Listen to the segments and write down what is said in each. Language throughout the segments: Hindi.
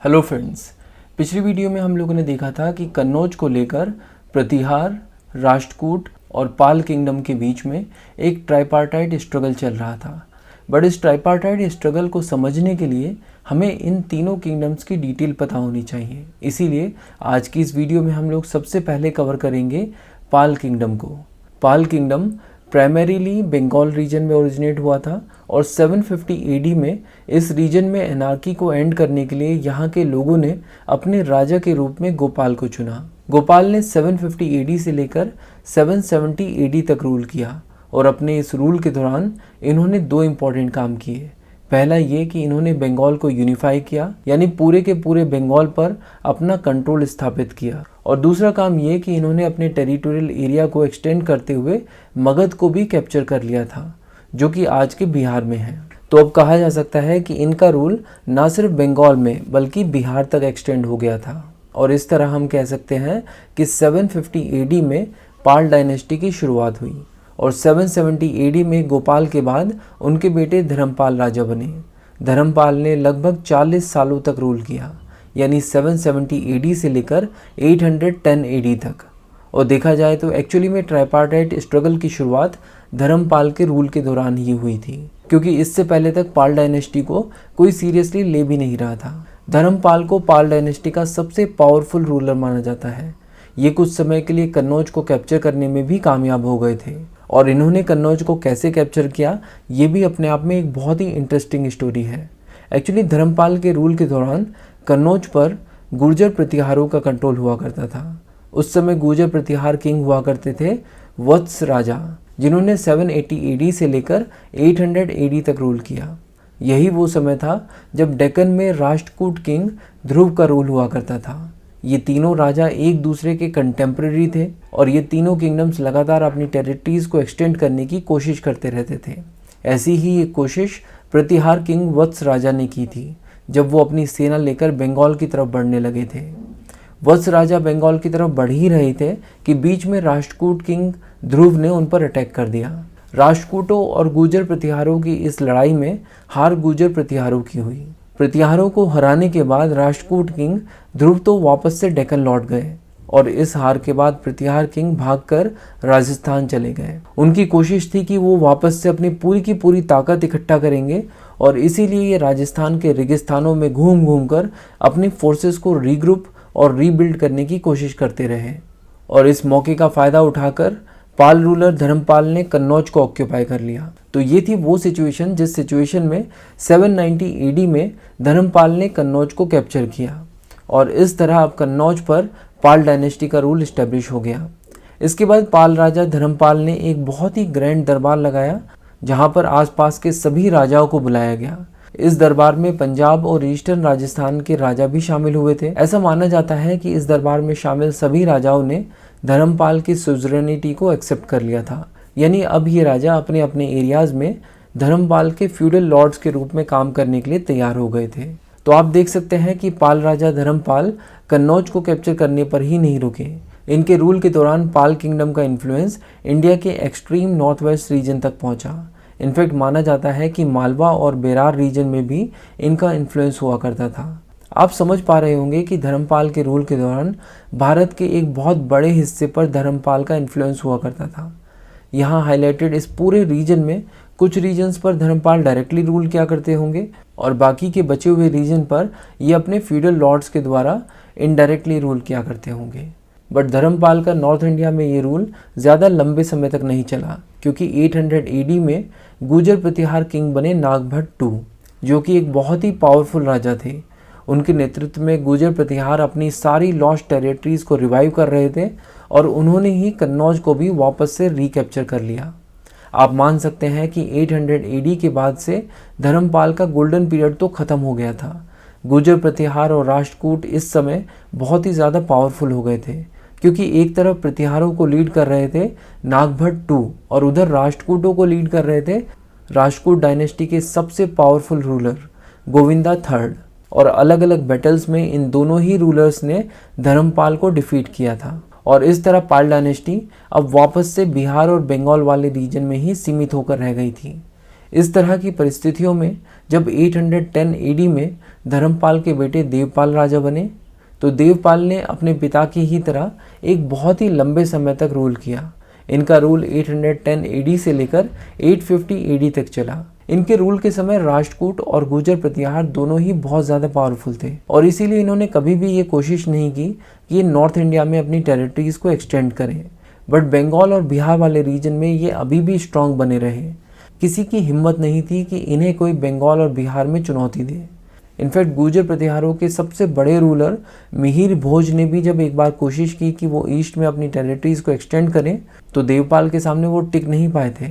हेलो फ्रेंड्स, पिछली वीडियो में हम लोगों ने देखा था कि कन्नौज को लेकर प्रतिहार, राष्ट्रकूट और पाल किंगडम के बीच में एक ट्राइपार्टाइट स्ट्रगल चल रहा था। बट इस ट्राइपार्टाइट स्ट्रगल को समझने के लिए हमें इन तीनों किंगडम्स की डिटेल पता होनी चाहिए। इसीलिए आज की इस वीडियो में हम लोग सबसे पहले कवर करेंगे पाल किंगडम को। पाल किंगडम प्राइमरीली बंगाल रीजन में ओरिजिनेट हुआ था और 750 एडी में इस रीजन में एनार्की को एंड करने के लिए यहाँ के लोगों ने अपने राजा के रूप में गोपाल को चुना। गोपाल ने 750 एडी से लेकर 770 एडी तक रूल किया और अपने इस रूल के दौरान इन्होंने दो इम्पॉर्टेंट काम किए। पहला ये कि इन्होंने बंगाल को यूनिफाई किया, यानी पूरे के पूरे बंगाल पर अपना कंट्रोल स्थापित किया। और दूसरा काम ये कि इन्होंने अपने टेरिटोरियल एरिया को एक्सटेंड करते हुए मगध को भी कैप्चर कर लिया था, जो कि आज के बिहार में है। तो अब कहा जा सकता है कि इनका रूल ना सिर्फ बंगाल में बल्कि बिहार तक एक्सटेंड हो गया था। और इस तरह हम कह सकते हैं कि 750 एडी में पाल डायनेस्टी की शुरुआत हुई और 770 एडी में गोपाल के बाद उनके बेटे धर्मपाल राजा बने। धर्मपाल ने लगभग 40 सालों तक रूल किया, यानी 770 एडी से लेकर 810 एडी तक। और देखा जाए तो एक्चुअली में ट्राइपार्टाइट स्ट्रगल की शुरुआत धर्मपाल के रूल के दौरान ही हुई थी, क्योंकि इससे पहले तक पाल डायनेस्टी को कोई सीरियसली ले भी नहीं रहा था। धर्मपाल को पाल डायनेस्टी का सबसे पावरफुल रूलर माना जाता है। ये कुछ समय के लिए कन्नौज को कैप्चर करने में भी कामयाब हो गए थे और इन्होंने कन्नौज को कैसे कैप्चर किया ये भी अपने आप में एक बहुत ही इंटरेस्टिंग स्टोरी है। एक्चुअली धर्मपाल के रूल के दौरान कन्नौज पर गुर्जर प्रतिहारों का कंट्रोल हुआ करता था। उस समय गुर्जर प्रतिहार किंग हुआ करते थे वत्स राजा, जिन्होंने 780 एडी से लेकर 800 एडी तक रूल किया। यही वो समय था जब डेक्कन में राष्ट्रकूट किंग ध्रुव का रूल हुआ करता था। ये तीनों राजा एक दूसरे के कंटेम्प्रेरी थे और ये तीनों किंगडम्स लगातार अपनी टेरिटरीज को एक्सटेंड करने की कोशिश करते रहते थे। ऐसी ही एक कोशिश प्रतिहार किंग वत्स राजा ने की थी जब वो अपनी सेना लेकर बंगाल की तरफ बढ़ने लगे थे। वत्स राजा बंगाल की तरफ बढ़ ही रहे थे कि बीच में राष्ट्रकूट किंग ध्रुव ने उन पर अटैक कर दिया। राष्ट्रकूटों और गुर्जर प्रतिहारों की इस लड़ाई में हार गुर्जर प्रतिहारों की हुई। प्रतिहारों को हराने के बाद राष्ट्रकूट किंग ध्रुव तो वापस से डेक्कन लौट गए और इस हार के बाद प्रतिहार किंग भागकर राजस्थान चले गए। उनकी कोशिश थी कि वो वापस से अपनी पूरी की पूरी ताकत इकट्ठा करेंगे और इसीलिए ये राजस्थान के रेगिस्तानों में घूम घूम कर अपनी फोर्सेस को रीग्रुप और रीबिल्ड करने की कोशिश करते रहे। और इस मौके का फ़ायदा उठाकर पाल रूलर धर्मपाल ने कन्नौज को ऑक्यूपाई कर लिया। तो ये थी वो सिचुएशन जिस सिचुएशन में 790 एडी में धर्मपाल ने कन्नौज को कैप्चर किया और इस तरह अब कन्नौज पर पाल डायनेस्टी का रूल इस्टेब्लिश हो गया। इसके बाद पाल राजा धर्मपाल ने एक बहुत ही ग्रैंड दरबार लगाया, जहाँ पर आसपास के सभी राजाओं को बुलाया गया। इस दरबार में पंजाब और ईस्टर्न राजस्थान के राजा भी शामिल हुए थे। ऐसा माना जाता है कि इस दरबार में शामिल सभी राजाओं ने धर्मपाल की सुजरेनिटी को एक्सेप्ट कर लिया था, यानी अब ये राजा अपने अपने एरियाज में धर्मपाल के फ्यूडल लॉर्ड्स के रूप में काम करने के लिए तैयार हो गए थे। तो आप देख सकते हैं कि पाल राजा धर्मपाल कन्नौज को कैप्चर करने पर ही नहीं रुके। इनके रूल के दौरान पाल किंगडम का इन्फ्लुएंस इंडिया के एक्सट्रीम नॉर्थ वेस्ट रीजन तक पहुंचा। इनफैक्ट माना जाता है कि मालवा और बेरार रीजन में भी इनका इन्फ्लुएंस हुआ करता था। आप समझ पा रहे होंगे कि धर्मपाल के रूल के दौरान भारत के एक बहुत बड़े हिस्से पर धर्मपाल का इन्फ्लुएंस हुआ करता था। यहाँ हाईलाइटेड इस पूरे रीजन में कुछ रीजन्स पर धर्मपाल डायरेक्टली रूल किया करते होंगे और बाकी के बचे हुए रीजन पर ये अपने फ्यूडल लॉर्ड्स के द्वारा इनडायरेक्टली रूल किया करते होंगे। बट धर्मपाल का नॉर्थ इंडिया में ये रूल ज़्यादा लंबे समय तक नहीं चला, क्योंकि 800 एडी में गुर्जर प्रतिहार किंग बने नागभट्ट II, जो कि एक बहुत ही पावरफुल राजा थे। उनके नेतृत्व में गुर्जर प्रतिहार अपनी सारी लॉस्ट टेरिटरीज को रिवाइव कर रहे थे और उन्होंने ही कन्नौज को भी वापस से रिकैप्चर कर लिया। आप मान सकते हैं कि 800 एडी के बाद से धर्मपाल का गोल्डन पीरियड तो ख़त्म हो गया था। गुर्जर प्रतिहार और राष्ट्रकूट इस समय बहुत ही ज़्यादा पावरफुल हो गए थे, क्योंकि एक तरफ प्रतिहारों को लीड कर रहे थे नागभट्ट II और उधर राष्ट्रकूटों को लीड कर रहे थे राष्ट्रकूट डायनेस्टी के सबसे पावरफुल रूलर गोविंदा III। और अलग अलग बैटल्स में इन दोनों ही रूलर्स ने धर्मपाल को डिफीट किया था और इस तरह पाल डायनेस्टी अब वापस से बिहार और बंगाल वाले रीजन में ही सीमित होकर रह गई थी। इस तरह की परिस्थितियों में जब 810 AD में धर्मपाल के बेटे देवपाल राजा बने, तो देवपाल ने अपने पिता की ही तरह एक बहुत ही लंबे समय तक रूल किया। इनका रूल 810 AD से लेकर 850 AD तक चला। इनके रूल के समय राष्ट्रकूट और गुर्जर प्रतिहार दोनों ही बहुत ज़्यादा पावरफुल थे और इसीलिए इन्होंने कभी भी ये कोशिश नहीं की कि ये नॉर्थ इंडिया में अपनी टेरिटरीज़ को एक्सटेंड करें। बट बंगाल और बिहार वाले रीजन में ये अभी भी स्ट्रांग बने रहे। किसी की हिम्मत नहीं थी कि इन्हें कोई बंगाल और बिहार में चुनौती दे। इनफैक्ट गुर्जर प्रतिहारों के सबसे बड़े रूलर मिहिर भोज ने भी जब एक बार कोशिश की कि वो ईस्ट में अपनी टेरिटरीज़ को एक्सटेंड करें, तो देवपाल के सामने वो टिक नहीं पाए थे।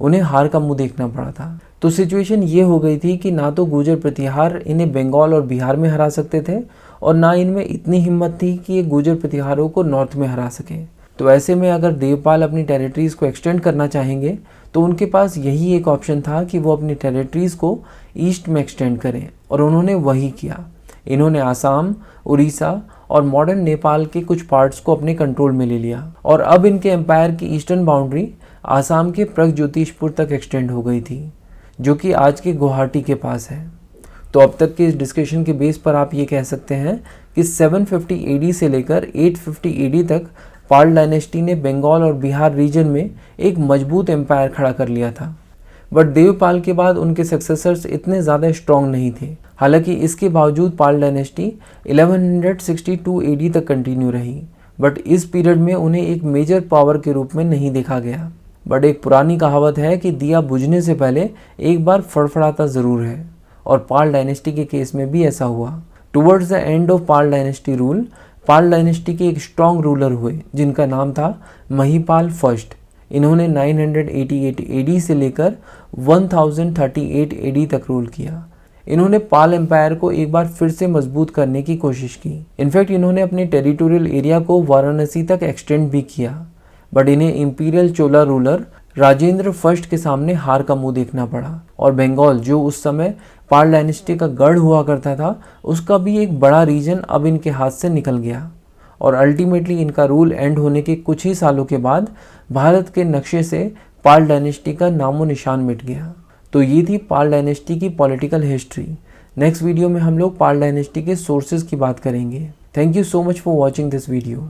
उन्हें हार का मुंह देखना पड़ा था। तो सिचुएशन ये हो गई थी कि ना तो गुर्जर प्रतिहार इन्हें बंगाल और बिहार में हरा सकते थे और ना इनमें इतनी हिम्मत थी कि ये गुर्जर प्रतिहारों को नॉर्थ में हरा सकें। तो ऐसे में अगर देवपाल अपनी टेरिटरीज़ को एक्सटेंड करना चाहेंगे तो उनके पास यही एक ऑप्शन था कि वो अपनी टेरिटरीज़ को ईस्ट में एक्सटेंड करें, और उन्होंने वही किया। इन्होंने आसाम, उड़ीसा और मॉडर्न नेपाल के कुछ पार्ट्स को अपने कंट्रोल में ले लिया और अब इनके एम्पायर की ईस्टर्न बाउंड्री आसाम के प्रगज्योतिषपुर तक एक्सटेंड हो गई थी, जो कि आज के गुवाहाटी के पास है। तो अब तक के इस डिस्कशन के बेस पर आप ये कह सकते हैं कि 750 AD से लेकर 850 AD तक पाल डायनेस्टी ने बंगाल और बिहार रीजन में एक मजबूत एम्पायर खड़ा कर लिया था। बट देवपाल के बाद उनके सक्सेसर्स इतने ज़्यादा स्ट्रॉन्ग नहीं थे। हालांकि इसके बावजूद पाल डायनेस्टी 1162 AD तक कंटिन्यू रही, बट इस पीरियड में उन्हें एक मेजर पावर के रूप में नहीं देखा गया। बट एक पुरानी कहावत है कि दिया बुझने से पहले एक बार फड़फड़ाता ज़रूर है, और पाल डायनेस्टी के केस में भी ऐसा हुआ। Towards the end of Pal dynasty rule, Pal dynasty के एक स्ट्रॉन्ग रूलर हुए जिनका नाम था महिपाल फर्स्ट। इन्होंने 988 AD से लेकर 1038 AD तक रूल किया। इन्होंने पाल एम्पायर को एक बार फिर से मजबूत करने की कोशिश की। इनफैक्ट इन्होंने अपने टेरिटोरियल एरिया को वाराणसी तक एक्सटेंड भी किया, बट इन्हें इंपीरियल चोला रूलर राजेंद्र फर्स्ट के सामने हार का मुंह देखना पड़ा, और बंगाल जो उस समय पाल डायनेस्टी का गढ़ हुआ करता था, उसका भी एक बड़ा रीजन अब इनके हाथ से निकल गया। और अल्टीमेटली इनका रूल एंड होने के कुछ ही सालों के बाद भारत के नक्शे से पाल डायनेस्टी का नामो निशान मिट गया। तो ये थी पाल डायनेस्टी की पॉलिटिकल हिस्ट्री। नेक्स्ट वीडियो में हम लोग पाल डायनेस्टी के सोर्सेज की बात करेंगे। Thank you so much for watching this video.